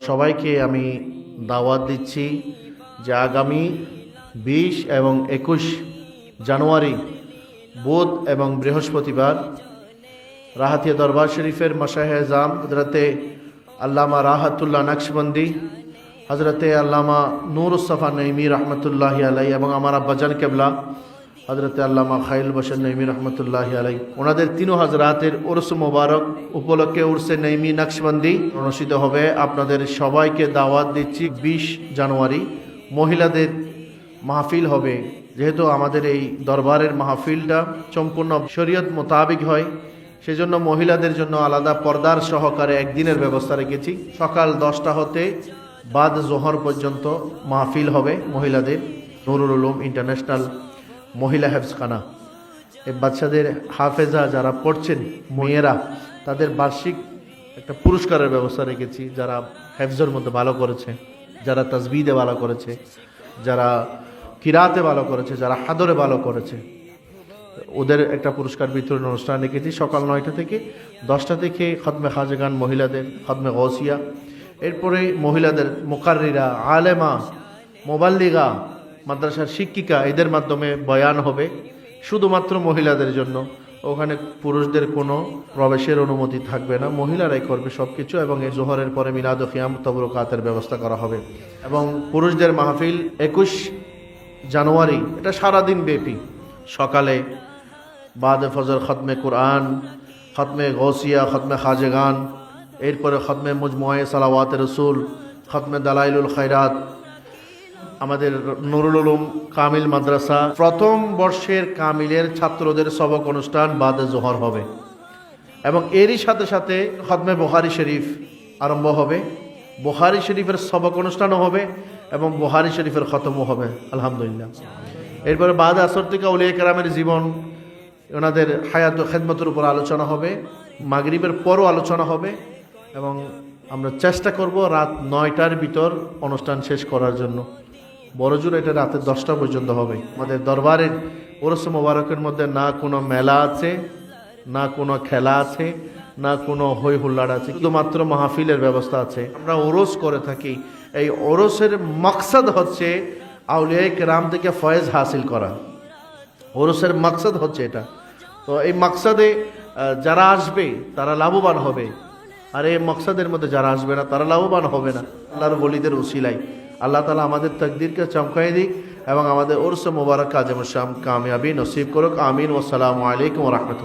সবাইকে আমি দাওয়াত দিচ্ছি যে আগামী 20 এবং 21 জানুয়ারি বুধ এবং বৃহস্পতিবার রাহাতিয়া দরবার শরীফের মাশায়েখে আযম হযরতে আল্লামা রাহাতুল্লাহ নকশবন্দি, হযরতে আল্লামা নূরুস সাফা নঈমী রহমতুল্লাহি আলাইহি এবং আমার আব্বাজান কেবলা হযরতে আল্লামা খাইল বশর নঈমী রহমতুল্লাহি আলাইহি, ওনাদের তিনও হযরাতের উরস মুবারক উপলক্ষে উরসে নঈমী নকশবন্দি অনুষ্ঠিত হবে। আপনাদের সবাইকে দাওয়াত দিচ্ছি। 20 জানুয়ারি মহিলাদের মাহফিল হবে। যেহেতু আমাদের এই দরবারের মাহফিলটা সম্পূর্ণ শরীয়ত মোতাবেক হয়, সেজন্য মহিলাদের জন্য আলাদা পর্দার সহকারে একদিনের ব্যবস্থা রেখেছি। সকাল 10টা হতে বাদ জোহর পর্যন্ত মাহফিল হবে মহিলাদের। নুরুল উলুম ইন্টারন্যাশনাল মহিলা হেফজখানা, এই বাচ্চাদের হাফেজা যারা পড়ছেন মেয়েরা, তাদের বার্ষিক একটা পুরস্কারের ব্যবস্থা রেখেছি। যারা হেফজের মধ্যে ভালো করেছে, যারা তাসবিদে ভালো করেছে, যারা কিরাতে ভালো করেছে, যারা হাদরে ভালো করেছে, ওদের একটা পুরস্কার বিতরণ অনুষ্ঠান রেখেছি। সকাল 9টা থেকে 10টা থেকে খতমে খাজগান মহিলাদের, খতমে গৌসিয়া, এরপরে মহিলাদের মুকাররিরা, আলেমা, মোবাল্লিগা, মাদ্রাসার শিক্ষিকা, এদের মাধ্যমে বয়ান হবে শুধুমাত্র মহিলাদের জন্য। ওখানে পুরুষদের কোনো প্রবেশের অনুমতি থাকবে না, মহিলারাই করবে সব কিছু। এবং এই জোহরের পরে মিলাদ ও কিয়াম তবরুকাতের ব্যবস্থা করা হবে। এবং পুরুষদের মাহফিল 21 জানুয়ারি, এটা সারাদিন ব্যাপী। সকালে বাদে ফজর খতমে কুরআন, খতমে গৌসিয়া, খতমে খাজগান, এরপরে খতমে মুজমুয়ে সালাওয়াত রসুল, খতমে দালাইলুল খায়রাত। আমাদের নুরুল উলুম কামিল মাদ্রাসা প্রথম বর্ষের কামিলের ছাত্রদের সবক অনুষ্ঠান বাদে জোহর হবে। এবং এরই সাথে সাথে খতমে বুখারী শরীফ আরম্ভ হবে। বুখারী শরীফের সবক অনুষ্ঠানও হবে এবং বুখারী শরীফের খতমও হবে আলহামদুলিল্লাহ। এরপরে বাদে আসর থেকে আউলিয়া কেরামের জীবন, ওনাদের হায়াত ও খেদমতের উপর আলোচনা হবে। মাগরিবের পরও আলোচনা হবে এবং আমরা চেষ্টা করব রাত 9টার ভিতর অনুষ্ঠান শেষ করার জন্য। বড়জোর এটা রাতে 10টা পর্যন্ত হবে। আমাদের দরবারের ওরস মোবারকের মধ্যে না কোনো মেলা আছে, না কোনো খেলা আছে, না কোনো হই হুল্লাড় আছে, শুধুমাত্র মাহফিলের ব্যবস্থা আছে। আমরা ওরস করে থাকি। এই ওরসের মকসদ হচ্ছে আউলিয়া কেরাম থেকে ফয়েজ হাসিল করা। ওরসের মকসদ হচ্ছে এটা। তো এই মকসদে যারা আসবে তারা লাভবান হবে, আর এই মকসদের মধ্যে যারা আসবে না তারা লাভবান হবে না। আল্লাহর ওলিদের উসিলাই আল্লাহ তাআলা আমাদের তাকদীরকে চমকাই দিক এবং আমাদের ওরস মোবারক কাজে মুশাম কামিয়াবি নসিব করুক। আমিন। ওয়াসসালামু আলাইকুম ওয়া রাহমাতুল্লাহ।